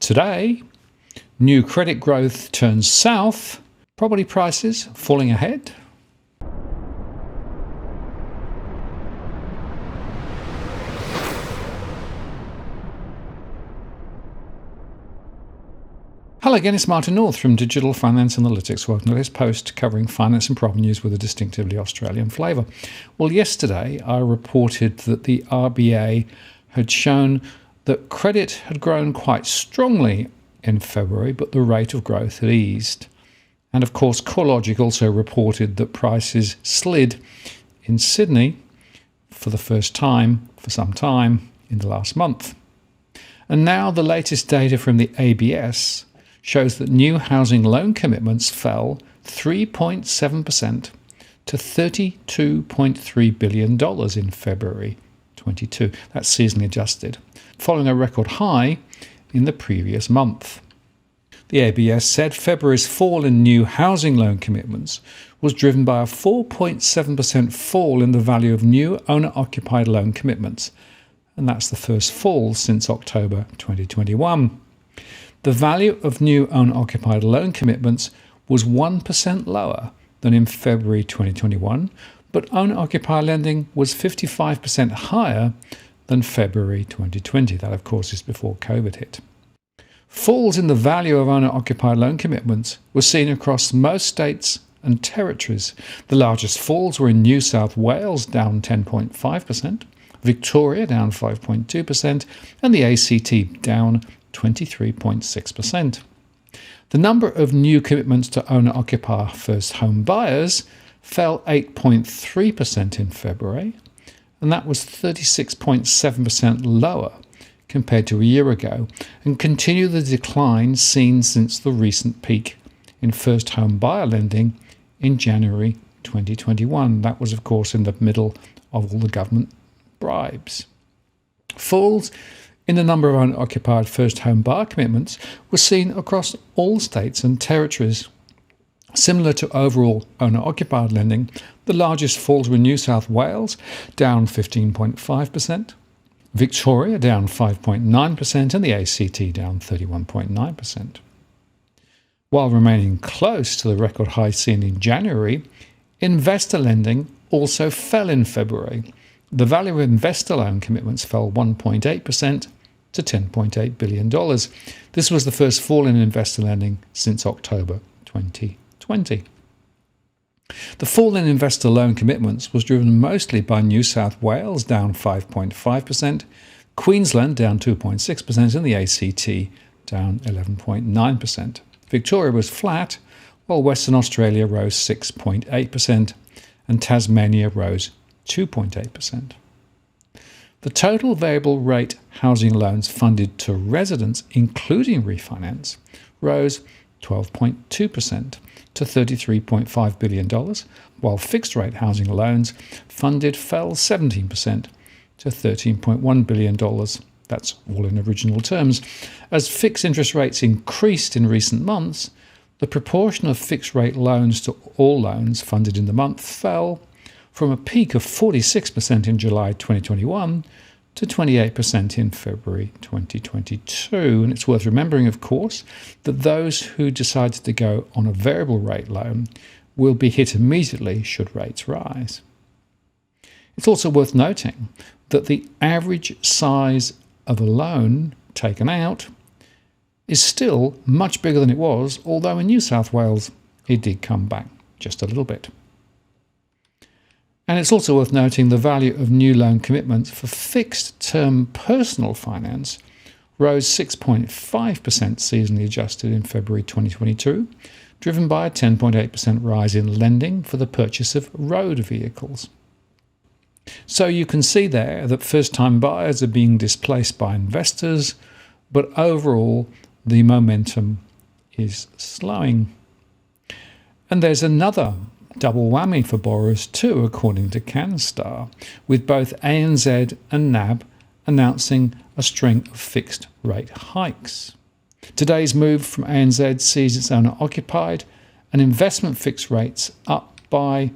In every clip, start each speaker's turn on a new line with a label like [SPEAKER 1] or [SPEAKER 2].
[SPEAKER 1] Today, new credit growth turns south, property prices falling ahead. Hello again, it's Martin North from Digital Finance Analytics. Welcome to this post covering finance and property news with a distinctively Australian flavour. Well, yesterday I reported that the RBA had shown that credit had grown quite strongly in February, but the rate of growth had eased. And of course, CoreLogic also reported that prices slid in Sydney for the first time for some time in the last month. And now the latest data from the ABS shows that new housing loan commitments fell 3.7% to $32.3 billion in February 22. That's seasonally adjusted, following a record high in the previous month. The ABS said February's fall in new housing loan commitments was driven by a 4.7% fall in the value of new owner-occupied loan commitments, and that's the first fall since October 2021. The value of new owner-occupied loan commitments was 1% lower than in February 2021, but owner-occupied lending was 55% higher than February 2020. That, of course, is before COVID hit. Falls in the value of owner-occupied loan commitments were seen across most states and territories. The largest falls were in New South Wales, down 10.5%, Victoria, down 5.2%, and the ACT, down 23.6%. The number of new commitments to owner-occupier first home buyers fell 8.3% in February, and that was 36.7% lower compared to a year ago, and continued the decline seen since the recent peak in first home buyer lending in January 2021. That was, of course, in the middle of all the government bribes. Falls in the number of owner-occupied first home buyer commitments were seen across all states and territories. Similar to overall owner-occupied lending, the largest falls were New South Wales, down 15.5%, Victoria, down 5.9%, and the ACT, down 31.9%. While remaining close to the record high seen in January, investor lending also fell in February. The value of investor loan commitments fell 1.8% to $10.8 billion. This was the first fall in investor lending since October 2020. The fall in investor loan commitments was driven mostly by New South Wales, down 5.5%, Queensland, down 2.6%, and the ACT, down 11.9%. Victoria was flat, while Western Australia rose 6.8%, and Tasmania rose 2.8%. The total variable rate housing loans funded to residents, including refinance, rose 12.2% to $33.5 billion, while fixed rate housing loans funded fell 17% to $13.1 billion. That's all in original terms. As fixed interest rates increased in recent months, the proportion of fixed rate loans to all loans funded in the month fell from a peak of 46% in July 2021 to 28% in February 2022. And it's worth remembering, of course, that those who decided to go on a variable rate loan will be hit immediately should rates rise. It's also worth noting that the average size of a loan taken out is still much bigger than it was, although in New South Wales it did come back just a little bit. And it's also worth noting the value of new loan commitments for fixed-term personal finance rose 6.5% seasonally adjusted in February 2022, driven by a 10.8% rise in lending for the purchase of road vehicles. So you can see there that first-time buyers are being displaced by investors, but overall the momentum is slowing. And there's another double whammy for borrowers too, according to CanStar, with both ANZ and NAB announcing a string of fixed rate hikes. Today's move from ANZ sees its owner-occupied and investment fixed rates up by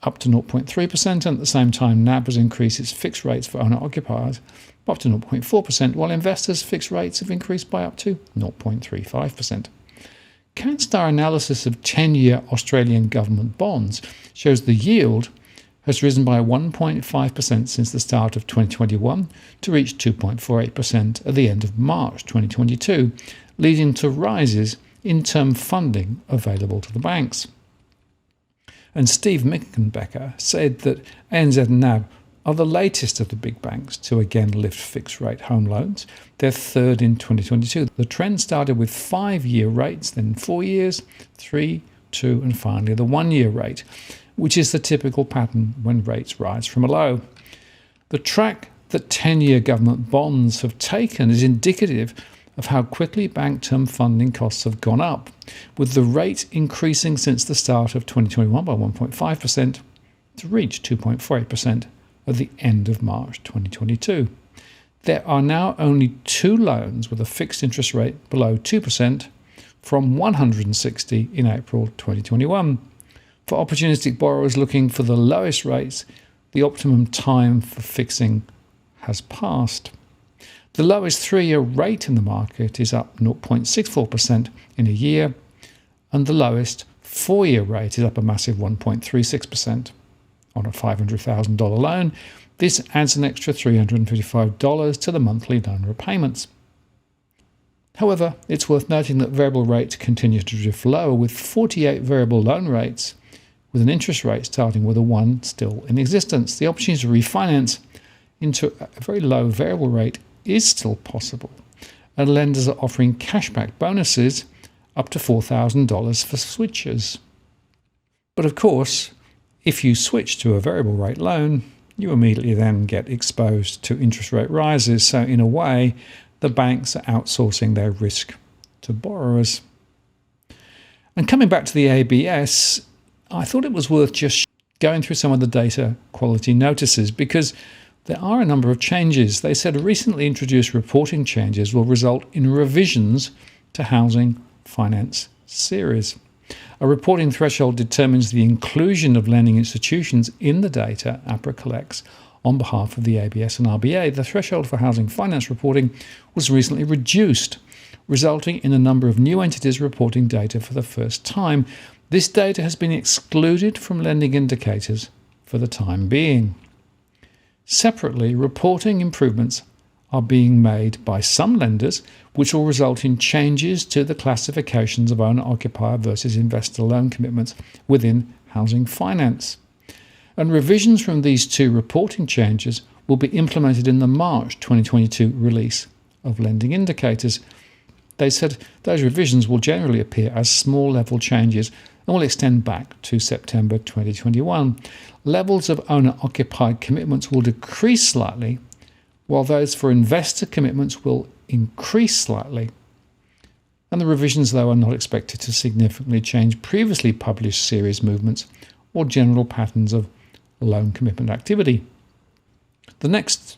[SPEAKER 1] up to 0.3%, and at the same time NAB has increased its fixed rates for owner-occupiers up to 0.4%, while investors' fixed rates have increased by up to 0.35%. CanStar analysis of 10-year Australian government bonds shows the yield has risen by 1.5% since the start of 2021 to reach 2.48% at the end of March 2022, leading to rises in term funding available to the banks. And Steve Mickenbecker said that ANZ and NAB are the latest of the big banks to again lift fixed-rate home loans. They're third in 2022. The trend started with 5-year rates, then 4 years, 3, 2, and finally the 1-year rate, which is the typical pattern when rates rise from a low. The track that 10-year government bonds have taken is indicative of how quickly bank term funding costs have gone up, with the rate increasing since the start of 2021 by 1.5% to reach 2.48% at the end of March 2022. There are now only 2 loans with a fixed interest rate below 2% from 160 in April 2021. For opportunistic borrowers looking for the lowest rates, the optimum time for fixing has passed. The lowest 3-year rate in the market is up 0.64% in a year, and the lowest 4-year rate is up a massive 1.36%. On a $500,000 loan, this adds an extra $355 to the monthly loan repayments. However, it's worth noting that variable rates continue to drift lower, with 48 variable loan rates, with an interest rate starting with a 1 still in existence. The opportunity to refinance into a very low variable rate is still possible, and lenders are offering cashback bonuses up to $4,000 for switchers. But of course, if you switch to a variable rate loan, you immediately then get exposed to interest rate rises. So in a way, the banks are outsourcing their risk to borrowers. And coming back to the ABS, I thought it was worth just going through some of the data quality notices, because there are a number of changes. They said recently introduced reporting changes will result in revisions to housing finance series. A reporting threshold determines the inclusion of lending institutions in the data APRA collects on behalf of the ABS and RBA. The threshold for housing finance reporting was recently reduced, resulting in a number of new entities reporting data for the first time. This data has been excluded from lending indicators for the time being. Separately, reporting improvements are being made by some lenders, which will result in changes to the classifications of owner-occupier versus investor loan commitments within housing finance. And revisions from these 2 reporting changes will be implemented in the March 2022 release of lending indicators. They said those revisions will generally appear as small-level changes and will extend back to September 2021. Levels of owner-occupied commitments will decrease slightly, while those for investor commitments will increase slightly. And the revisions, though, are not expected to significantly change previously published series movements or general patterns of loan commitment activity. The next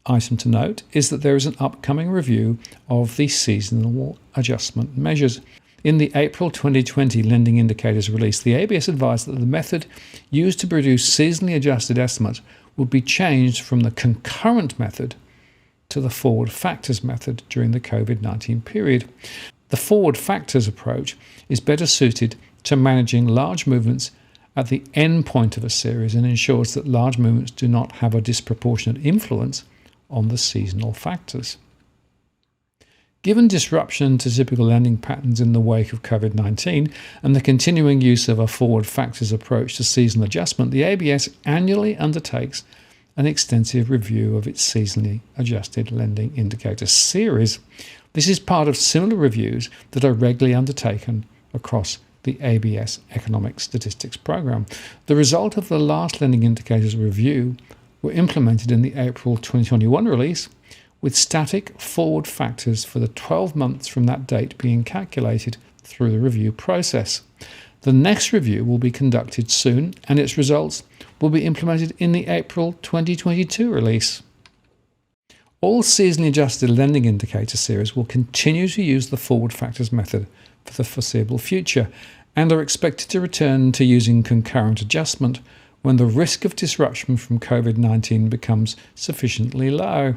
[SPEAKER 1] item to note is that there is an upcoming review of the seasonal adjustment measures. In the April 2020 lending indicators release, the ABS advised that the method used to produce seasonally adjusted estimates would be changed from the concurrent method to the forward factors method during the COVID-19 period. The forward factors approach is better suited to managing large movements at the end point of a series and ensures that large movements do not have a disproportionate influence on the seasonal factors. Given disruption to typical lending patterns in the wake of COVID-19 and the continuing use of a forward factors approach to seasonal adjustment, the ABS annually undertakes an extensive review of its seasonally adjusted lending indicator series. This is part of similar reviews that are regularly undertaken across the ABS Economic Statistics Program. The result of the last lending indicators review were implemented in the April 2021 release, with static forward factors for the 12 months from that date being calculated through the review process. The next review will be conducted soon, and its results will be implemented in the April 2022 release. All seasonally adjusted lending indicator series will continue to use the forward factors method for the foreseeable future and are expected to return to using concurrent adjustment when the risk of disruption from COVID-19 becomes sufficiently low.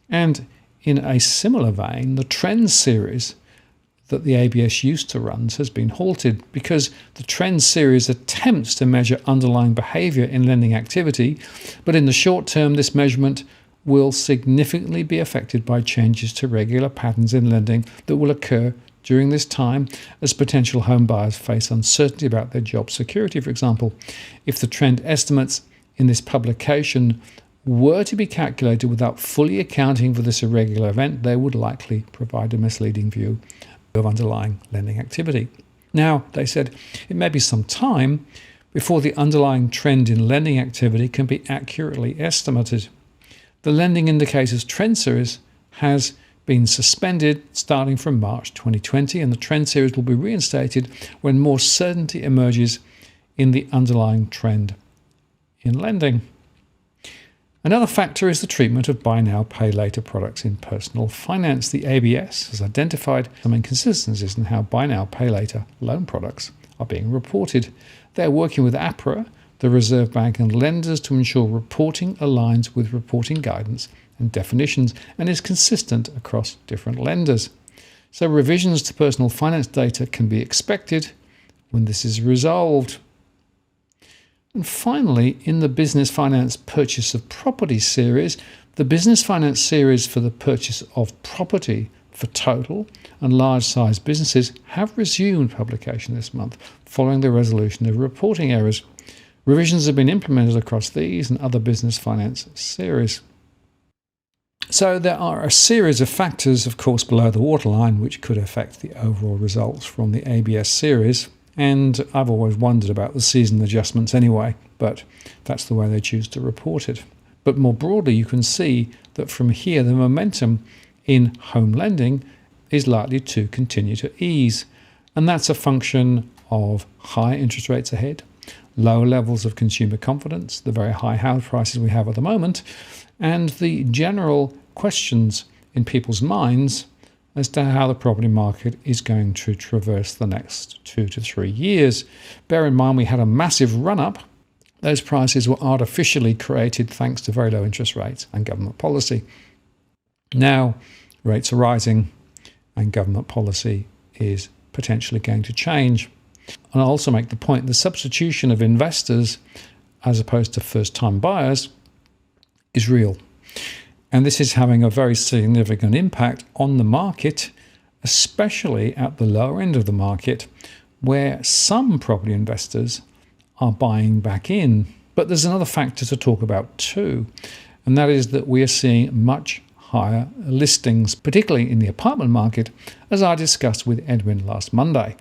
[SPEAKER 1] And in a similar vein, the trend series that the ABS used to run has been halted because the trend series attempts to measure underlying behaviour in lending activity, but in the short term this measurement will significantly be affected by changes to regular patterns in lending that will occur during this time as potential home buyers face uncertainty about their job security, for example. If the trend estimates in this publication were to be calculated without fully accounting for this irregular event, they would likely provide a misleading view of underlying lending activity. Now, they said, it may be some time before the underlying trend in lending activity can be accurately estimated. The lending indicators trend series has been suspended starting from March 2020, and the trend series will be reinstated when more certainty emerges in the underlying trend in lending. Another factor is the treatment of buy now, pay later products in personal finance. The ABS has identified some inconsistencies in how buy now, pay later loan products are being reported. They are working with APRA, the Reserve Bank, and lenders to ensure reporting aligns with reporting guidance and definitions and is consistent across different lenders. So revisions to personal finance data can be expected when this is resolved. And finally, in the Business Finance Purchase of Property series, the Business Finance series for the purchase of property for total and large-sized businesses have resumed publication this month following the resolution of reporting errors. Revisions have been implemented across these and other business finance series. So there are a series of factors, of course, below the waterline which could affect the overall results from the ABS series. And I've always wondered about the season adjustments anyway, but that's the way they choose to report it. But more broadly, you can see that from here, the momentum in home lending is likely to continue to ease. And that's a function of high interest rates ahead, low levels of consumer confidence, the very high house prices we have at the moment, and the general questions in people's minds as to how the property market is going to traverse the next 2 to 3 years. Bear in mind we had a massive run-up. Those prices were artificially created thanks to very low interest rates and government policy. Now rates are rising and government policy is potentially going to change. And I'll also make the point the substitution of investors as opposed to first-time buyers is real. And this is having a very significant impact on the market, especially at the lower end of the market, where some property investors are buying back in. But there's another factor to talk about too, and that is that we are seeing much higher listings, particularly in the apartment market, as I discussed with Edwin last Monday.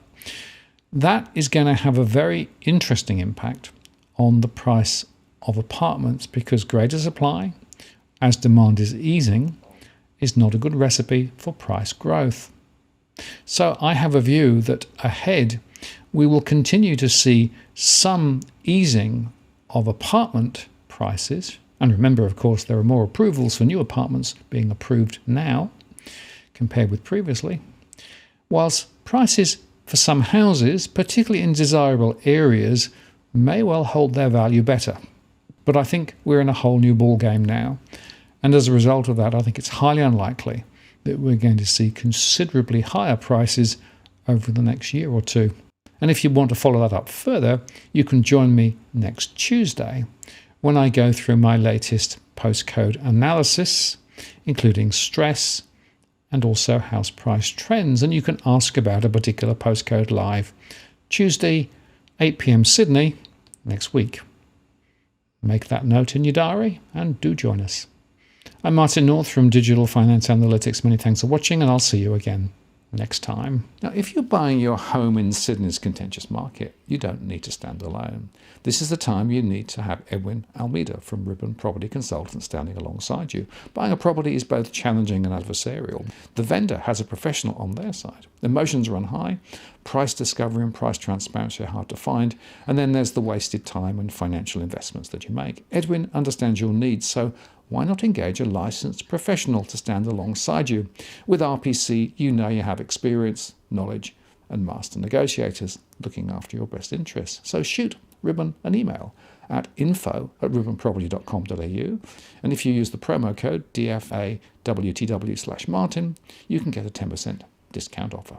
[SPEAKER 1] That is going to have a very interesting impact on the price of apartments because greater supply, as demand is easing, is not a good recipe for price growth. So I have a view that ahead we will continue to see some easing of apartment prices. And remember, of course, there are more approvals for new apartments being approved now compared with previously, whilst prices for some houses, particularly in desirable areas, may well hold their value better. But I think we're in a whole new ballgame now. And as a result of that, I think it's highly unlikely that we're going to see considerably higher prices over the next year or two. And if you want to follow that up further, you can join me next Tuesday when I go through my latest postcode analysis, including stress and also house price trends. And you can ask about a particular postcode live Tuesday, 8 p.m. Sydney next week. Make that note in your diary and do join us. I'm Martin North from Digital Finance Analytics. Many thanks for watching, and I'll see you again next time. Now, if you're buying your home in Sydney's contentious market, you don't need to stand alone. This is the time you need to have Edwin Almeida from Ribbon Property Consultants standing alongside you. Buying a property is both challenging and adversarial. The vendor has a professional on their side. Emotions run high, price discovery and price transparency are hard to find, and then there's the wasted time and financial investments that you make. Edwin understands your needs, so why not engage a licensed professional to stand alongside you? With RPC, you know you have experience, knowledge, and master negotiators looking after your best interests. So shoot Ribbon an email at info@ribbonproperty.com.au, and if you use the promo code DFAWTW/Martin, you can get a 10% discount offer.